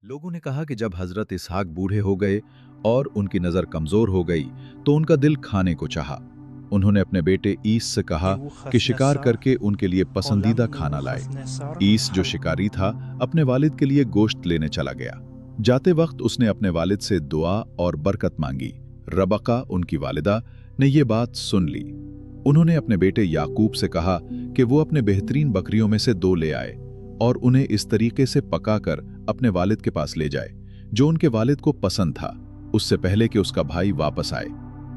लोगों ने कहा कि जब हजरत इसहाक बूढ़े हो गए और उनकी नजर कमजोर हो गई तो उनका दिल खाने को चाहा। उन्होंने अपने बेटे ईस से कहा कि शिकार नेबूखदनेस्सर करके उनके लिए قلم पसंदीदा खाना लाए। नेबूखदनेस्सर ईस जो शिकारी था अपने वालिद के लिए गोश्त लेने चला गया। जाते वक्त उसने अपने वालिद से दुआ और बरकत मांगी। रबका उनकी वालिदा ने ये बात सुन ली। उन्होंने अपने बेटे याकूब से कहा कि वो अपने बेहतरीन बकरियों में से 2 ले आए और उन्हें इस तरीके से पकाकर अपने वालिद के पास ले जाए जो उनके वालिद को पसंद था, उससे पहले कि उसका भाई वापस आए।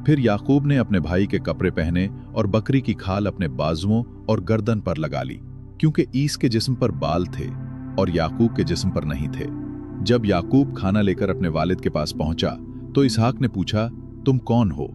फिर याकूब ने अपने भाई के कपड़े पहने और बकरी की खाल अपने बाजुओं और गर्दन पर लगा ली, क्योंकि ईस के जिस्म पर बाल थे और याकूब के जिस्म पर नहीं थे। जब याकूब खाना लेकर अपने वालिद के पास पहुंचा तो इसहाक ने पूछा, तुम कौन हो?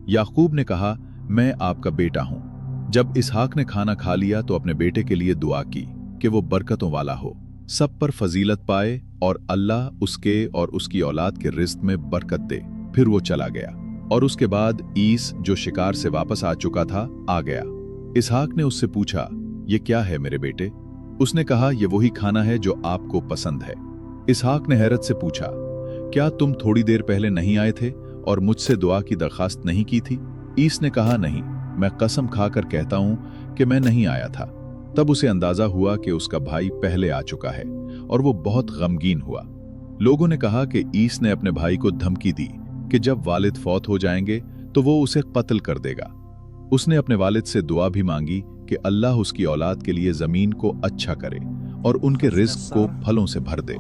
याकूब ने कहा, मैं आपका बेटा हूं। जब इसहाक ने खाना खा लिया तो अपने बेटे के लिए दुआ की कि वो बरकतों वाला हो, सब पर फजीलत पाए और अल्लाह उसके और उसकी औलाद के रिज्क में बरकत दे। फिर वो चला गया और उसके बाद ईस जो शिकार से वापस आ चुका था आ गया। इसहाक ने उससे पूछा, ये क्या है मेरे बेटे? उसने कहा, ये वही खाना है जो आपको पसंद है। इसहाक ने हैरत से पूछा, क्या तुम थोड़ी देर पहले नहीं आए थे और मुझसे दुआ की दरखास्त नहीं की थी? ईस ने कहा, नहीं, मैं कसम खाकर कहता हूं कि मैं नहीं आया था। तब उसे अंदाजा हुआ कि उसका भाई पहले आ चुका है और वो बहुत गमगीन हुआ। लोगों ने कहा कि ईस ने अपने भाई को धमकी दी कि जब वालिद फौत हो जाएंगे तो वो उसे कत्ल कर देगा। उसने अपने वालिद से दुआ भी मांगी कि अल्लाह उसकी औलाद के लिए जमीन को अच्छा करे और उनके रिज्क को फलों से भर दे।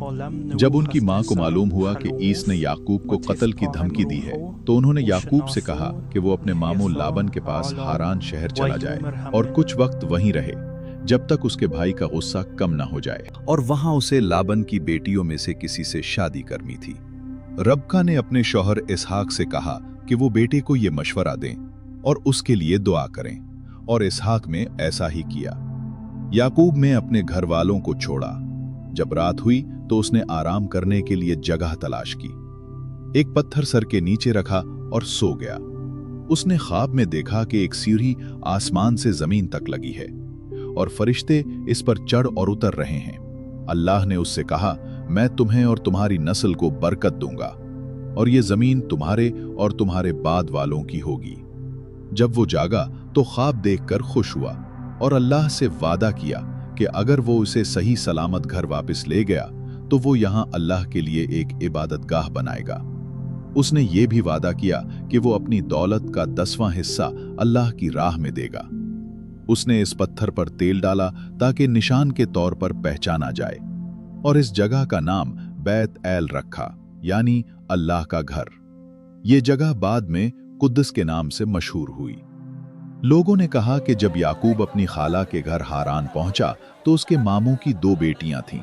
जब उनकी मां को मालूम हुआ कि ईस ने याकूब को कत्ल की धमकी दी है तो उन्होंने याकूब से कहा कि वो अपने मामू लाबन के पास हारान शहर चला जाए और कुछ वक्त वहीं रहे जब तक उसके भाई का गुस्सा कम न हो जाए। और वहां उसे लाबन की बेटियों में से किसी से शादी करनी थी। रबका ने अपने शौहर इसहाक से कहा कि वो बेटे को ये मशवरा दें और उसके लिए दुआ करें, और इसहाक ने ऐसा ही किया। याकूब ने अपने घर वालों को छोड़ा। जब रात हुई तो उसने आराम करने के लिए जगह तलाश की। एक पत्थर सर के नीचे रखा और सो गया। उसने ख्वाब में देखा कि एक सीढ़ी आसमान से जमीन तक लगी है और फरिश्ते इस पर चढ़ और उतर रहे हैं। अल्लाह ने उससे कहा, मैं तुम्हें और तुम्हारी नस्ल को बरकत दूंगा और ये जमीन तुम्हारे और तुम्हारे बाद वालों की होगी। जब वो जागा तो ख्वाब देखकर खुश हुआ और अल्लाह से वादा किया कि अगर वो उसे सही सलामत घर वापस ले गया तो वो यहां अल्लाह के लिए एक इबादतगाह बनाएगा। उसने ये भी वादा किया कि वो अपनी दौलत का 10वां हिस्सा अल्लाह की राह में देगा। उसने इस पत्थर पर तेल डाला ताकि निशान के तौर पर पहचाना जाए और इस जगह का नाम बैत एल रखा, यानी अल्लाह का घर। ये जगह बाद में कुद्दस के नाम से मशहूर हुई। लोगों ने कहा कि जब याकूब अपनी खाला के घर हारान पहुंचा तो उसके मामू की 2 बेटियां थीं।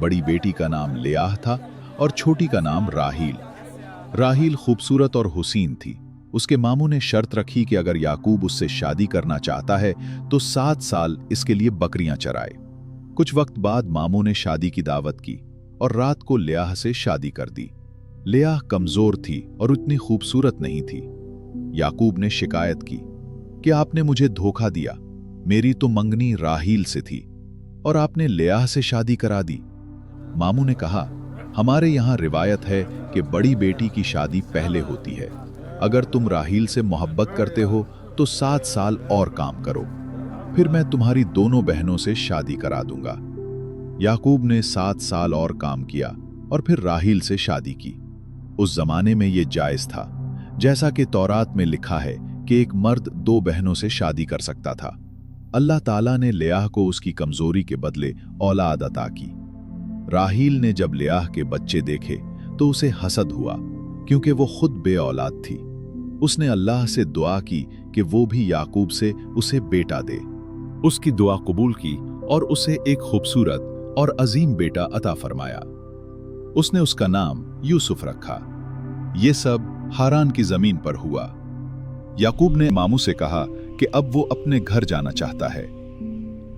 बड़ी बेटी का नाम लियाह था और छोटी का नाम राहील। राहील खूबसूरत और हुसीन थी। उसके मामू ने शर्त रखी कि अगर याकूब उससे शादी करना चाहता है तो 7 साल इसके लिए बकरियां चराए। कुछ वक्त बाद मामू ने शादी की दावत की और रात को लियाह से शादी कर दी। लियाह कमजोर थी और उतनी खूबसूरत नहीं थी। याकूब ने शिकायत की कि आपने मुझे धोखा दिया, मेरी तो मंगनी राहील से थी और आपने लियाह से शादी करा दी। मामू ने कहा, हमारे यहाँ रिवायत है कि बड़ी बेटी की शादी पहले होती है। अगर तुम राहील से मोहब्बत करते हो तो 7 साल और काम करो, फिर मैं तुम्हारी दोनों बहनों से शादी करा दूंगा। याकूब ने 7 साल और काम किया और फिर राहील से शादी की। उस जमाने में ये जायज था, जैसा कि तौरात में लिखा है कि एक मर्द 2 बहनों से शादी कर सकता था। अल्लाह ताला ने लियाह को उसकी कमजोरी के बदले औलाद अता की। राहील ने जब लियाह के बच्चे देखे तो उसे हसद हुआ, क्योंकि वो खुद बे औलाद थी। उसने अल्लाह से दुआ की कि वो भी याकूब से उसे बेटा दे। उसकी दुआ कबूल की और उसे एक खूबसूरत और अजीम बेटा अता फरमाया। उसने उसका नाम यूसुफ रखा। ये सब हारान की जमीन पर हुआ। याकूब ने मामू से कहा कि अब वो अपने घर जाना चाहता है।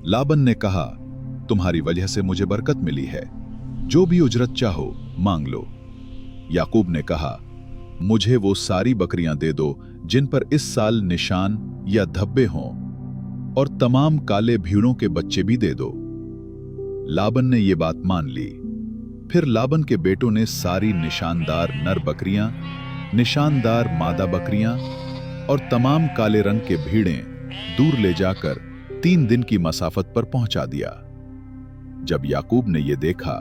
लाबन ने कहा, तुम्हारी वजह से मुझे बरकत मिली है, जो भी उजरत चाहो मांग लो। याकूब ने कहा, मुझे वो सारी बकरियां दे दो जिन पर इस साल निशान या धब्बे हों, और तमाम काले भेड़ों के बच्चे भी दे दो। लाबन ने ये बात मान ली। फिर लाबन के बेटों ने सारी निशानदार नर बकरियां, निशानदार मादा बकरियां और तमाम काले रंग के भीड़ें दूर ले जाकर 3 दिन की मसाफत पर पहुंचा दिया। जब याकूब ने यह देखा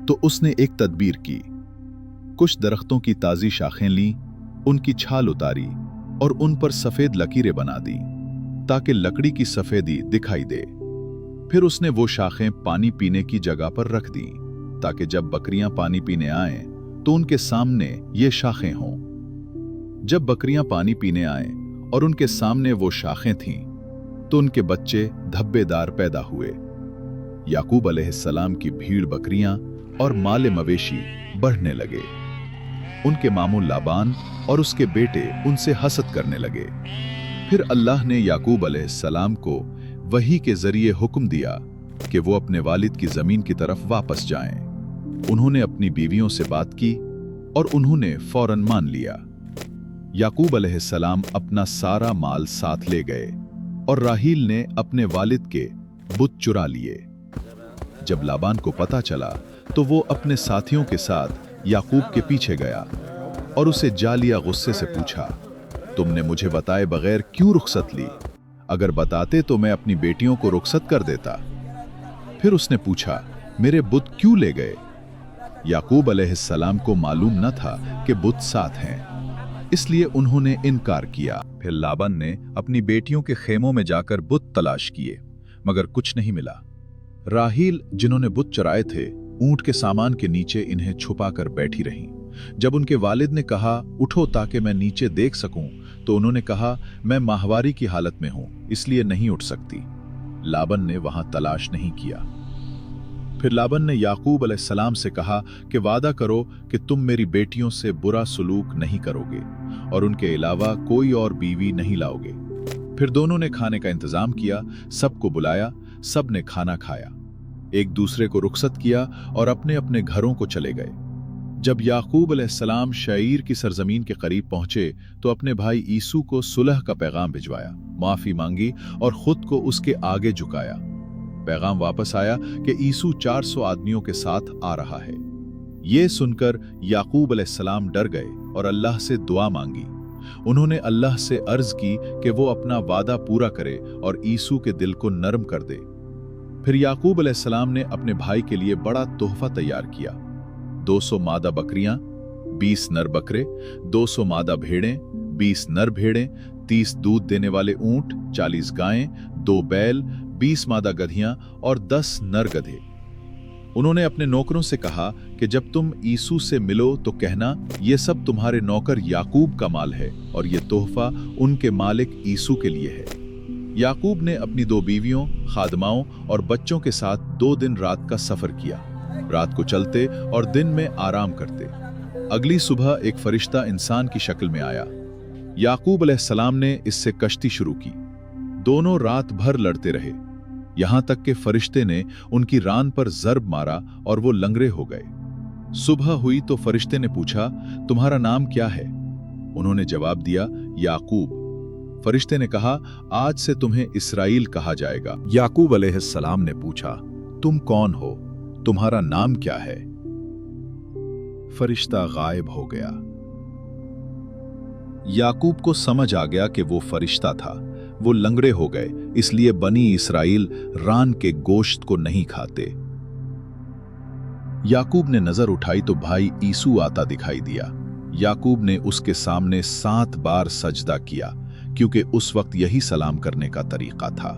तो उसने एक तदबीर की। कुछ दरख्तों की ताजी शाखें ली, उनकी छाल उतारी और उन पर सफेद लकीरें बना दी ताकि लकड़ी की सफेदी दिखाई दे। फिर उसने वो शाखें पानी पीने की जगह पर रख दी ताकि जब बकरियां पानी पीने आएं तो उनके सामने ये शाखें हों। जब बकरियां पानी पीने आएं और उनके सामने वो शाखें थीं तो उनके बच्चे धब्बेदार पैदा हुए। याकूब अलैहिस्सलाम की भीड़ बकरियां और माल मवेशी बढ़ने लगे। उनके मामू लाबान और उसके बेटे उनसे हसद करने लगे। फिर अल्लाह ने याकूब अलैहिस्सलाम को वही के जरिए हुक्म दिया कि वो अपने वालिद की जमीन की तरफ वापस जाएं। उन्होंने अपनी बीवियों से बात की और उन्होंने फौरन मान लिया। याकूब अलैहिस्सलाम अपना सारा माल साथ ले गए और राहील ने अपने वालिद के बुत चुरा लिए। जब लाबान को पता चला तो वो अपने साथियों के साथ याकूब के पीछे गया और उसे जालिया गुस्से से पूछा, तुमने मुझे बताए बगैर क्यों रुखसत ली? अगर बताते तो मैं अपनी बेटियों को रुखसत कर देता। फिर उसने पूछा, मेरे बुत क्यों ले गए? याकूब अलैहिस्सलाम को मालूम न था कि बुत साथ हैं, इसलिए उन्होंने इनकार किया। फिर लाबान ने अपनी बेटियों के खेमों में जाकर बुत तलाश किए, मगर कुछ नहीं मिला। राहील, जिन्होंने बुत चराए थे, ऊंट के सामान के नीचे इन्हें छुपाकर बैठी रहीं। जब उनके वालिद ने कहा, उठो ताकि मैं नीचे देख सकूं, तो उन्होंने कहा, मैं माहवारी की हालत में हूं, इसलिए नहीं उठ सकती। लाबन ने वहां तलाश नहीं किया। फिर लाबन ने याकूब अलैहिस्सलाम से कहा कि वादा करो कि तुम मेरी बेटियों से बुरा सलूक नहीं करोगे और उनके अलावा कोई और बीवी नहीं लाओगे। फिर दोनों ने खाने का इंतजाम किया, सबको बुलाया, सब ने खाना खाया, एक दूसरे को रुखसत किया और अपने अपने घरों को चले गए। जब याकूब अलैहिस्सलाम शईर की सरजमीन के करीब पहुंचे तो अपने भाई ईसू को सुलह का पैगाम भिजवाया, माफी मांगी और खुद को उसके आगे झुकाया। पैगाम वापस आया कि ईसू 400 आदमियों के साथ आ रहा है। ये सुनकर याकूब अलैहिस्सलाम डर गए और अल्लाह से दुआ मांगी। उन्होंने अल्लाह से अर्ज की कि वो अपना वादा पूरा करे और ईसू के दिल को नरम कर दे। फिर याकूब अलैहिस्सलाम ने अपने भाई के लिए बड़ा तोहफा तैयार किया। 200 मादा बकरियां, 20 नर बकरे, 200 मादा भेड़ें, 20 नर भेड़ें, 30 दूध देने वाले ऊंट, 40 गायें, 2 बैल, 20 मादा गधियां और 10 नर गधे। उन्होंने अपने नौकरों से कहा कि जब तुम ईसू से मिलो तो कहना, ये सब तुम्हारे नौकर याकूब का माल है और ये तोहफा उनके मालिक ईसू के लिए है। याकूब ने अपनी 2 बीवियों, खादमाओं और बच्चों के साथ 2 दिन रात का सफर किया, रात को चलते और दिन में आराम करते। अगली सुबह एक फरिश्ता इंसान की शक्ल में आया। याकूब अलैहिस्सलाम ने इससे कश्ती शुरू की। दोनों रात भर लड़ते रहे, यहां तक कि फरिश्ते ने उनकी रान पर जर्ब मारा और वो लंगड़े हो गए। सुबह हुई तो फरिश्ते ने पूछा, तुम्हारा नाम क्या है? उन्होंने जवाब दिया, याकूब। फरिश्ते ने कहा, आज से तुम्हें इसराइल कहा जाएगा। याकूब अलैहिस्सलाम ने पूछा, तुम कौन हो? तुम्हारा नाम क्या है? फरिश्ता गायब हो गया। याकूब को समझ आ गया कि वो फरिश्ता था। वो लंगड़े हो गए, इसलिए बनी इसराइल रान के गोश्त को नहीं खाते। याकूब ने नजर उठाई तो भाई ईसू आता दिखाई दिया। याकूब ने उसके सामने 7 बार सजदा किया, क्योंकि उस वक्त यही सलाम करने का तरीका था।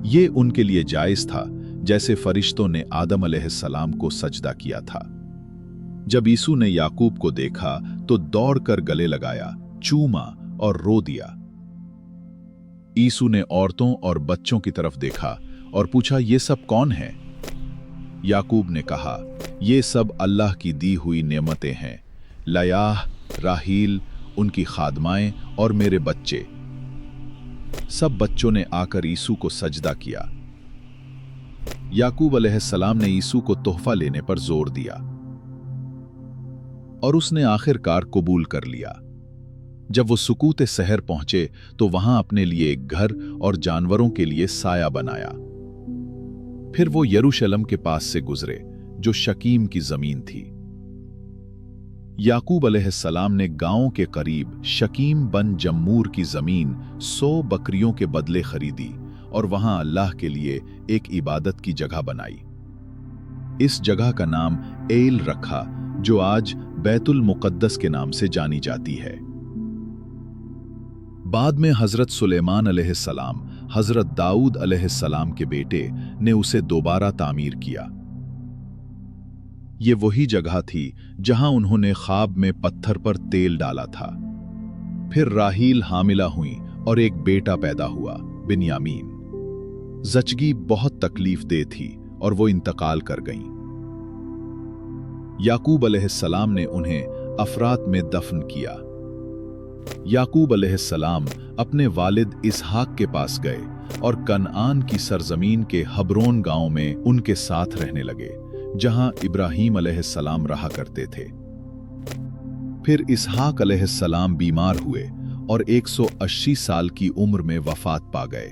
ये उनके लिए जायज था, जैसे फरिश्तों ने आदम अलैहिस्सलाम को सजदा किया था। जब ईसू ने याकूब को देखा तो दौड़कर गले लगाया, चूमा और रो दिया। ईसू ने औरतों और बच्चों की तरफ देखा और पूछा, ये सब कौन है? याकूब ने कहा, ये सब अल्लाह की दी हुई नेमतें हैं, लयाह, राहील, उनकी खादमाएं और मेरे बच्चे। सब बच्चों ने आकर ईसू को सजदा किया। याकूब अलैहिस्सलाम ने ईसू को तोहफा लेने पर जोर दिया और उसने आखिरकार कबूल कर लिया। जब वो सुकूत सहर पहुंचे तो वहां अपने लिए एक घर और जानवरों के लिए साया बनाया। फिर वो यरूशलेम के पास से गुजरे, जो शकीम की जमीन थी। याकूब अलैहिस्सलाम ने गांव के करीब शकीम बन जम्मूर की जमीन 100 बकरियों के बदले खरीदी और वहां अल्लाह के लिए एक इबादत की जगह बनाई। इस जगह का नाम एल रखा, जो आज बैतुल मुक़द्दस के नाम से जानी जाती है। बाद में हजरत सुलेमान अलैहिस्सलाम हजरत दाऊद अलैहिस्सलाम के बेटे ने उसे दोबारा तामीर किया। ये वही जगह थी जहां उन्होंने ख्वाब में पत्थर पर तेल डाला था। फिर राहील हामिला हुई और एक बेटा पैदा हुआ, बिन्यामीन। जचगी बहुत तकलीफ दे थी और वो इंतकाल कर गईं। याकूब अलैहिस्सलाम ने उन्हें अफरात में दफन किया। याकूब अलैहिस्सलाम अपने वालिद इसहाक के पास गए और कनआन की सरजमीन के हबरोन गांव में उनके साथ रहने लगे, जहां इब्राहीम अलैहिस्सलाम रहा करते थे। फिर इसहाक अलैहिस्सलाम बीमार हुए और 180 साल की उम्र में वफात पा गए।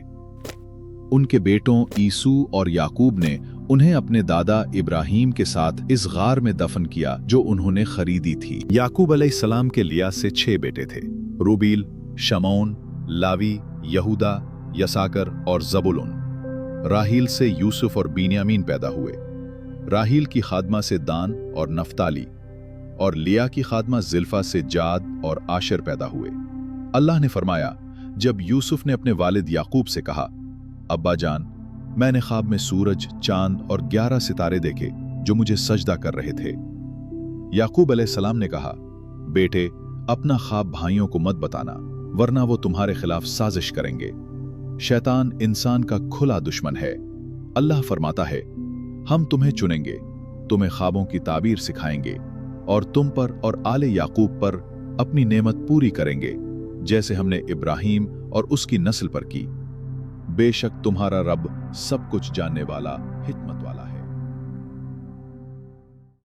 उनके बेटों ईसू और याकूब ने उन्हें अपने दादा इब्राहीम के साथ इस गार में दफन किया जो उन्होंने खरीदी थी। याकूब अलैहिस्सलाम के लिया से 6 बेटे थे, रूबील, शमौन, लावी, यहूदा, यसाकर और जबुलून। राहील से यूसुफ और बिन्यामीन पैदा हुए। राहील की खादमा से दान और नफ्ताली, और लिया की खादमा जिल्फा से जाद और आशर पैदा हुए। अल्लाह ने फरमाया, जब यूसुफ ने अपने वालिद याकूब से कहा, अब्बा जान, मैंने ख्वाब में सूरज, चांद और 11 सितारे देखे जो मुझे सजदा कर रहे थे। याकूब अलैहिस्सलाम ने कहा, बेटे, अपना ख्वाब भाइयों को मत बताना, वरना वो तुम्हारे खिलाफ साजिश करेंगे। शैतान इंसान का खुला दुश्मन है। अल्लाह फरमाता है, हम तुम्हें चुनेंगे, तुम्हें ख्वाबों की ताबीर सिखाएंगे और तुम पर और आले याकूब पर अपनी नेमत पूरी करेंगे, जैसे हमने इब्राहीम और उसकी नस्ल पर की। बेशक तुम्हारा रब सब कुछ जानने वाला, हिकमत वाला है।